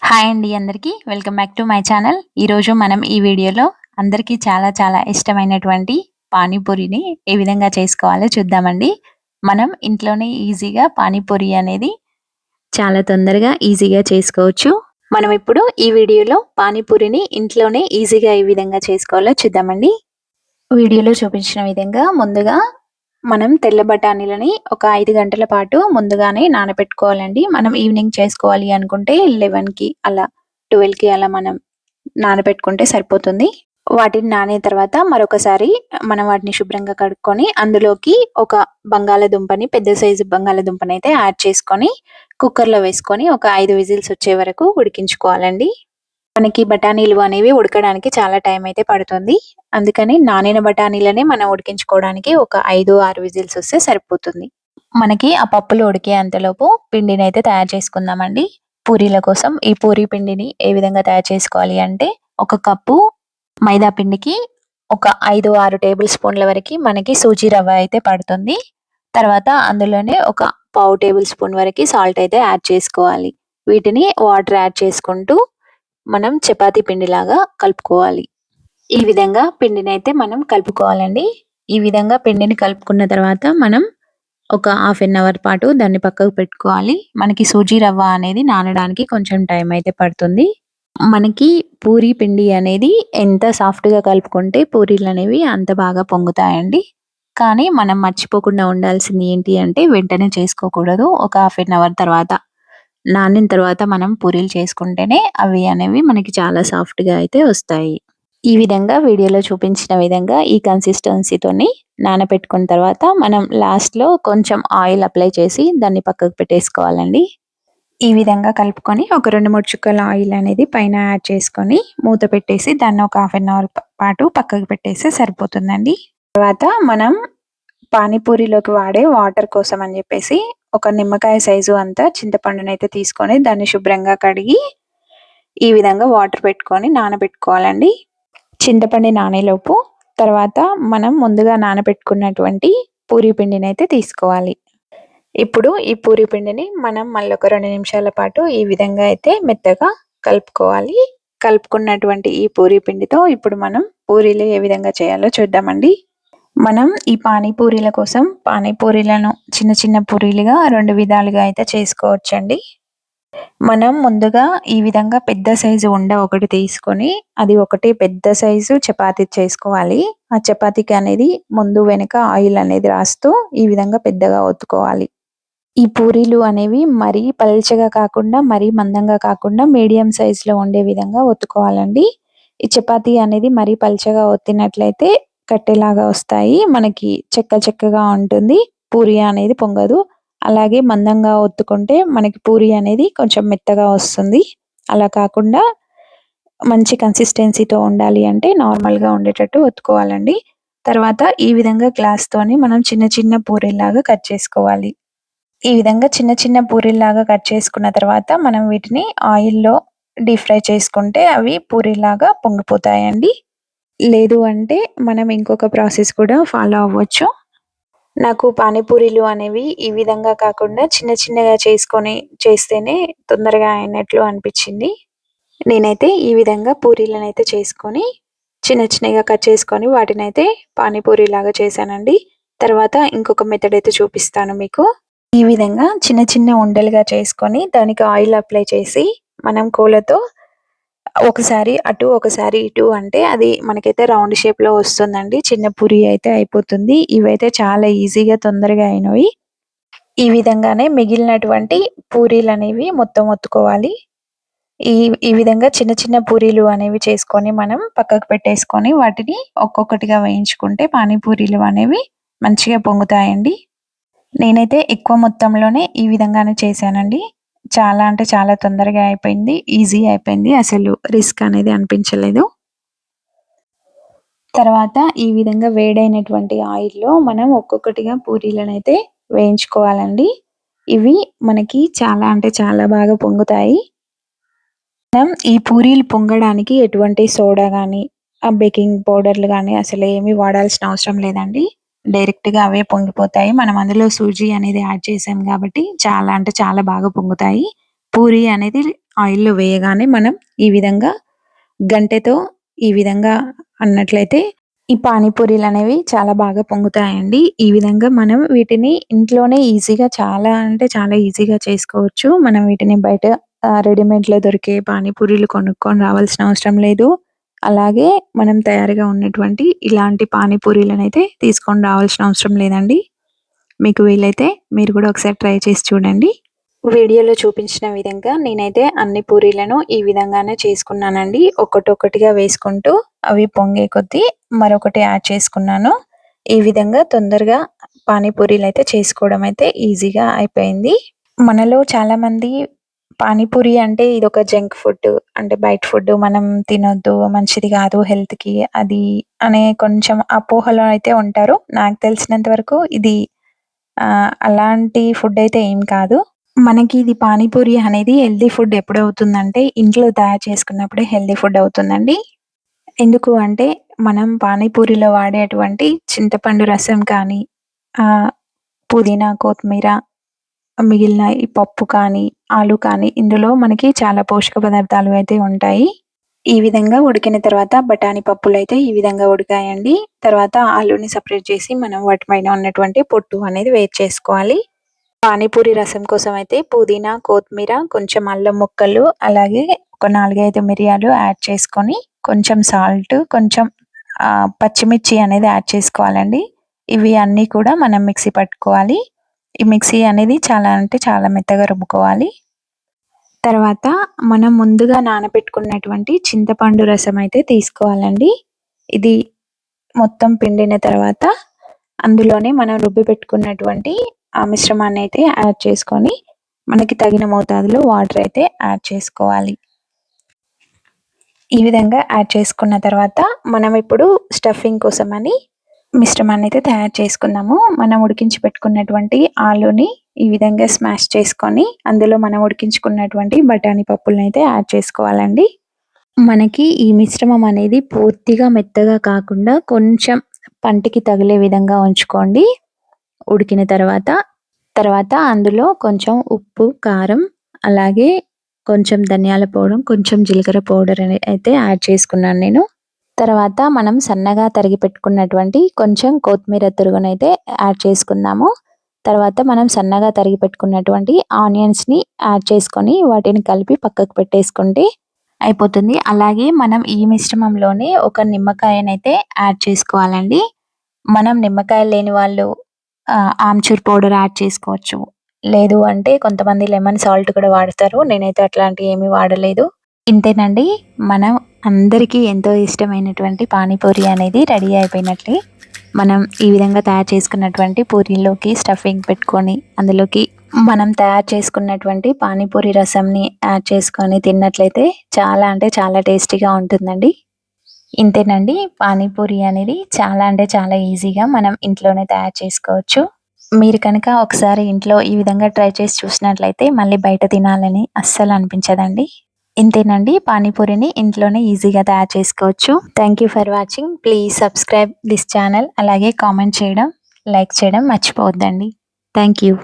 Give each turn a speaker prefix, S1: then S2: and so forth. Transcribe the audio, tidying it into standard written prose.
S1: Hi అండి అందరికీ. Welcome back to my channel. ఈరోజు మనం ఈ వీడియోలో అందరికీ చాలా చాలా ఇష్టమైనటువంటి పానీపూరిని ఏ విధంగా చేసుకోవాలో చూద్దామండి. మనం ఇంట్లోనే ఈజీగా పానీపూరి అనేది చాలా తొందరగా ఈజీగా చేసుకోవచ్చు. మనం ఇప్పుడు ఈ వీడియోలో పానీపూరిని ఇంట్లోనే ఈజీగా ఏ విధంగా చేసుకోవాలో చూద్దామండి. వీడియోలో చూపించిన విధంగా ముందుగా మనం తెల్ల బఠానీలని ఒక 5 గంటల పాటు ముందుగానే నానబెట్టుకోవాలండి. మనం ఈవినింగ్ చేసుకోవాలి అనుకుంటే 11కి అలా 12కి అలా మనం నానబెట్టుకుంటే సరిపోతుంది. వాటిని నానిన తర్వాత మరొకసారి మనం వాటిని శుభ్రంగా కడుక్కొని అందులోకి ఒక బంగాళాదుంపని పెద్ద సైజు బంగాళాదుంపనైతే యాడ్ చేసుకొని కుక్కర్‌లో వేసుకొని ఒక 5 విజిల్స్ వచ్చే వరకు ఉడికించుకోవాలండి. మనకి బఠానీలు అనేవి ఉడకడానికి చాలా టైం అయితే పడుతుంది. అందుకని నానిన బఠానీలనే మనం ఉడికించుకోవడానికి ఒక 5, 6 విజిల్స్ వస్తే సరిపోతుంది. మనకి ఆ పప్పులు ఉడికే అంతలోపు పిండినైతే తయారు చేసుకుందామండి. పూరీల కోసం ఈ పూరీ పిండిని ఏ విధంగా తయారు చేసుకోవాలి అంటే, ఒక కప్పు మైదా పిండికి ఒక 5, 6 టేబుల్ స్పూన్ల వరకి మనకి సూజీ రవ్వ అయితే పడుతుంది. తర్వాత అందులోనే ఒక పావు టేబుల్ స్పూన్ వరకి సాల్ట్ అయితే యాడ్ చేసుకోవాలి. వీటిని వాటర్ యాడ్ చేసుకుంటూ మనం చపాతీ పిండిలాగా కలుపుకోవాలి. ఈ విధంగా పిండినైతే మనం కలుపుకోవాలండి. ఈ విధంగా పిండిని కలుపుకున్న తర్వాత మనం ఒక హాఫ్ ఎన్ అవర్ పాటు దాన్ని పక్కకు పెట్టుకోవాలి. మనకి సూజీ రవ్వ అనేది నానడానికి కొంచెం టైం అయితే పడుతుంది. మనకి పూరీ పిండి అనేది ఎంత సాఫ్ట్‌గా కలుపుకుంటే పూరీలనేవి అంత బాగా పొంగుతాయండి. కానీ మనం మర్చిపోకుండా ఉండాల్సింది ఏంటి అంటే వెంటనే చేసుకోకూడదు. ఒక హాఫ్ ఎన్ అవర్ తర్వాత నానిన తర్వాత మనం పూరీలు చేసుకుంటేనే అవి అనేవి మనకి చాలా సాఫ్ట్‌గా అయితే వస్తాయి. ఈ విధంగా వీడియోలో చూపించిన విధంగా ఈ కన్సిస్టెన్సీతోని నానబెట్టుకున్న తర్వాత మనం లాస్ట్‌లో కొంచెం ఆయిల్ అప్లై చేసి దాన్ని పక్కకు పెట్టేసుకోవాలండి. ఈ విధంగా కలుపుకొని ఒక 2, 3 చుక్కల ఆయిల్ అనేది పైన యాడ్ చేసుకొని మూత పెట్టేసి దాన్ని ఒక హాఫ్ ఎన్ అవర్ పాటు పక్కకు పెట్టేస్తే సరిపోతుందండి. తర్వాత మనం పానీపూరిలోకి వాడే వాటర్ కోసం అని చెప్పేసి ఒక నిమ్మకాయ సైజు అంతా చింతపండునైతే తీసుకొని దాన్ని శుభ్రంగా కడిగి ఈ విధంగా వాటర్ పెట్టుకొని నానబెట్టుకోవాలండి. చింతపండు నానేలోపు తర్వాత మనం ముందుగా నానబెట్టుకున్నటువంటి పూరీ పిండినైతే తీసుకోవాలి. ఇప్పుడు ఈ పూరీ పిండిని మనం మళ్ళీ ఒక 2 నిమిషాల పాటు ఈ విధంగా అయితే మెత్తగా కలుపుకోవాలి. కలుపుకున్నటువంటి ఈ పూరీ పిండితో ఇప్పుడు మనం పూరీలు ఏ విధంగా చేయాలో చూద్దామండి. మనం ఈ పానీపూరీల కోసం పానీపూరీలను చిన్న చిన్న పూరీలుగా 2 విధాలుగా అయితే చేసుకోవచ్చండి. మనం ముందుగా ఈ విధంగా పెద్ద సైజు ఉండ ఒకటి తీసుకొని అది ఒకటి పెద్ద సైజు చపాతీ చేసుకోవాలి. ఆ చపాతీకి అనేది ముందు వెనక ఆయిల్ అనేది రాస్తూ ఈ విధంగా పెద్దగా ఒత్తుకోవాలి. ఈ పూరీలు అనేవి మరీ పల్చగా కాకుండా, మరీ మందంగా కాకుండా మీడియం సైజులో ఉండే విధంగా ఒత్తుకోవాలండి. ఈ చపాతీ అనేది మరీ పల్చగా ఒత్తినట్లయితే కట్టెలాగా వస్తాయి. మనకి చెక్క చెక్కగా ఉంటుంది. పూరి అనేది పొంగదు. అలాగే మందంగా ఒత్తుకుంటే మనకి పూరి అనేది కొంచెం మెత్తగా వస్తుంది. అలా కాకుండా మంచి కన్సిస్టెన్సీతో ఉండాలి అంటే నార్మల్‌గా ఉండేటట్టు ఒత్తుకోవాలండి. తర్వాత ఈ విధంగా గ్లాస్‌తోని మనం చిన్న చిన్న పూరీల్లాగా కట్ చేసుకోవాలి. ఈ విధంగా చిన్న చిన్న పూరీల్లాగా కట్ చేసుకున్న తర్వాత మనం వీటిని ఆయిల్‌లో డీప్ ఫ్రై చేసుకుంటే అవి పూరీలాగా పొంగిపోతాయండి. లేదు అంటే మనం ఇంకొక ప్రాసెస్ కూడా ఫాలో అవ్వచ్చు. నాకు పానీపూరీలు అనేవి ఈ విధంగా కాకుండా చిన్న చిన్నగా చేస్తేనే తొందరగా అయినట్లు అనిపిచ్చింది. నేనైతే ఈ విధంగా పూరీలనైతే చేసుకొని చిన్న చిన్నగా కట్ చేసుకొని వాటినైతే పానీపూరిలాగా చేశానండి. తర్వాత ఇంకొక మెథడ్ అయితే చూపిస్తాను మీకు. ఈ విధంగా చిన్న చిన్న ఉండలుగా చేసుకొని దానికి ఆయిల్ అప్లై చేసి మనం కోలతో ఒకసారి అటు, ఒకసారి ఇటు అంటే అది మనకైతే రౌండ్ షేప్‌లో వస్తుందండి. చిన్న పూరి అయితే అయిపోతుంది. ఇవైతే చాలా ఈజీగా తొందరగా అయినవి. ఈ విధంగానే మిగిలినటువంటి పూరీలనేవి మొత్తం ఒత్తుకోవాలి. ఈ ఈ విధంగా చిన్న చిన్న పూరీలు అనేవి చేసుకొని మనం పక్కకు పెట్టేసుకొని వాటిని ఒక్కొక్కటిగా వేయించుకుంటే పానీపూరీలు అనేవి మంచిగా పొంగుతాయండి. నేనైతే ఎక్కువ మొత్తంలోనే ఈ విధంగానే చేశానండి. చాలా అంటే చాలా తొందరగా అయిపోయింది. ఈజీ అయిపోయింది. అసలు రిస్క్ అనేది అనిపించలేదు. తర్వాత ఈ విధంగా వేడైనటువంటి ఆయిల్‌లో మనం ఒక్కొక్కటిగా పూరీలనైతే వేయించుకోవాలండి. ఇవి మనకి చాలా అంటే చాలా బాగా పొంగుతాయి. మనం ఈ పూరీలు పొంగడానికి ఎటువంటి సోడా గాని, బేకింగ్ పౌడర్‌లు గాని అసలేమి వాడాల్సిన అవసరం లేదండి. డైరెక్ట్‌గా అవే పొంగిపోతాయి. మనం అందులో సూజీ అనేది యాడ్ చేసాం కాబట్టి చాలా అంటే చాలా బాగా పొంగుతాయి. పూరి అనేది ఆయిల్‌లో వేయగానే మనం ఈ విధంగా గంటెతో ఈ విధంగా అన్నట్లయితే ఈ పానీపూరీలనేవి చాలా బాగా పొంగుతాయండి. ఈ విధంగా మనం వీటిని ఇంట్లోనే ఈజీగా చాలా అంటే చాలా ఈజీగా చేసుకోవచ్చు. మనం వీటిని బయట రెడీమేడ్‌లో దొరికే పానీపూరీలు కొనుక్కొని రావాల్సిన అవసరం లేదు. అలాగే మనం తయారుగా ఉన్నటువంటి ఇలాంటి పానీపూరీలనైతే తీసుకొని రావాల్సిన అవసరం లేదండి. మీకు వీలైతే మీరు కూడా ఒకసారి ట్రై చేసి చూడండి. వీడియోలో చూపించిన విధంగా నేనైతే అన్ని పూరీలను ఈ విధంగానే చేసుకున్నానండి. ఒక్కొక్కటిగా వేసుకుంటూ అవి పొంగే కొద్దీ మరొకటి యాడ్ చేసుకున్నాను. ఈ విధంగా తొందరగా పానీపూరీలైతే చేసుకోవడం అయితే ఈజీగా అయిపోయింది. మనలో చాలామంది పానీపూరి అంటే ఇదొక జంక్ ఫుడ్. అంటే బయట ఫుడ్ మనం తినొద్దు, మంచిది కాదు హెల్త్‌కి అది అనే కొంచెం అపోహలో అయితే ఉంటారు. నాకు తెలిసినంత వరకు ఇది అలాంటి ఫుడ్ అయితే ఏం కాదు. మనకి ఇది పానీపూరి అనేది హెల్తీ ఫుడ్ ఎప్పుడవుతుందంటే, ఇంట్లో తయారు చేసుకున్నప్పుడే హెల్తీ ఫుడ్ అవుతుందండి. ఎందుకు అంటే, మనం పానీపూరిలో వాడేటువంటి చింతపండు రసం కానీ, పుదీనా, కొత్తిమీర, మిగిలిన ఈ పప్పు కానీ, ఆలు కానీ, ఇందులో మనకి చాలా పోషక పదార్థాలు అయితే ఉంటాయి. ఈ విధంగా ఉడికిన తర్వాత బఠానీ పప్పులైతే ఈ విధంగా ఉడికాయండి. తర్వాత ఆలుని సెపరేట్ చేసి మనం వాటి పైన ఉన్నటువంటి పొట్టు అనేది వేరు చేసుకోవాలి. పానీపూరి రసం కోసం అయితే పుదీనా, కొత్తిమీర, కొంచెం అల్లం ముక్కలు, అలాగే ఒక 4, 5 మిరియాలు యాడ్ చేసుకొని, కొంచెం సాల్ట్, కొంచెం పచ్చిమిర్చి అనేది యాడ్ చేసుకోవాలండి. ఇవి అన్నీ కూడా మనం మిక్సీ పట్టుకోవాలి. ఈ మిక్సీ అనేది చాలా అంటే చాలా మెత్తగా రుబ్బుకోవాలి. తర్వాత మనం ముందుగా నానబెట్టుకున్నటువంటి చింతపండు రసం అయితే తీసుకోవాలండి. ఇది మొత్తం పిండిన తర్వాత అందులోనే మనం రుబ్బి పెట్టుకున్నటువంటి ఆ మిశ్రమాన్ని అయితే యాడ్ చేసుకొని, మనకి తగిన మోతాదులో వాటర్ అయితే యాడ్ చేసుకోవాలి. ఈ విధంగా యాడ్ చేసుకున్న తర్వాత మనం ఇప్పుడు స్టఫింగ్ కోసమని మిశ్రమాన్ని అయితే తయారు చేసుకుందాము. మనం ఉడికించి పెట్టుకున్నటువంటి ఆలుని ఈ విధంగా స్మాష్ చేసుకొని, అందులో మనం ఉడికించుకున్నటువంటి బఠానీ పప్పులనైతే యాడ్ చేసుకోవాలండి. మనకి ఈ మిశ్రమం అనేది పూర్తిగా మెత్తగా కాకుండా కొంచెం పంటికి తగిలే విధంగా ఉంచుకోండి ఉడికిన తర్వాత అందులో కొంచెం ఉప్పు, కారం, అలాగే కొంచెం ధనియాల పౌడర్, కొంచెం జీలకర్ర పౌడర్ అయితే యాడ్ చేసుకున్నాను నేను. తర్వాత మనం సన్నగా తరిగి పెట్టుకున్నటువంటి కొంచెం కొత్తిమీర తురుగునైతే యాడ్ చేసుకుందాము. తర్వాత మనం సన్నగా తరిగి పెట్టుకున్నటువంటి ఆనియన్స్‌ని యాడ్ చేసుకొని వాటిని కలిపి పక్కకు పెట్టేసుకుంటే అయిపోతుంది. అలాగే మనం ఈ మిశ్రమంలోనే ఒక నిమ్మకాయనైతే యాడ్ చేసుకోవాలండి. మనం నిమ్మకాయ లేని వాళ్ళు ఆమ్చూర్ పౌడర్ యాడ్ చేసుకోవచ్చు. లేదు అంటే కొంతమంది లెమన్ సాల్ట్ కూడా వాడతారు. నేనైతే అట్లాంటివి ఏమీ వాడలేదు. ఇంతేనండి. మనం అందరికీ ఎంతో ఇష్టమైనటువంటి పానీపూరి అనేది రెడీ అయిపోయినట్లే. మనం ఈ విధంగా తయారు చేసుకున్నటువంటి పూరీలోకి స్టఫింగ్ పెట్టుకొని, అందులోకి మనం తయారు చేసుకున్నటువంటి పానీపూరి రసంని యాడ్ చేసుకొని తిన్నట్లయితే చాలా అంటే చాలా టేస్టీగా ఉంటుందండి. ఇంతేనండి. పానీపూరి అనేది చాలా అంటే చాలా ఈజీగా మనం ఇంట్లోనే తయారు చేసుకోవచ్చు. మీరు కనుక ఒకసారి ఇంట్లో ఈ విధంగా ట్రై చేసి చూసినట్లయితే మళ్ళీ బయట తినాలని అస్సలు అనిపించదండి. ఇంతేనండి. పానీపూరిని ఇంట్లోనే ఈజీగా తయారు చేసుకోవచ్చు. Thank you for watching. Please subscribe this channel. అలాగే కామెంట్ చేయడం, లైక్ చేయడం మర్చిపోవద్దండి. Thank you.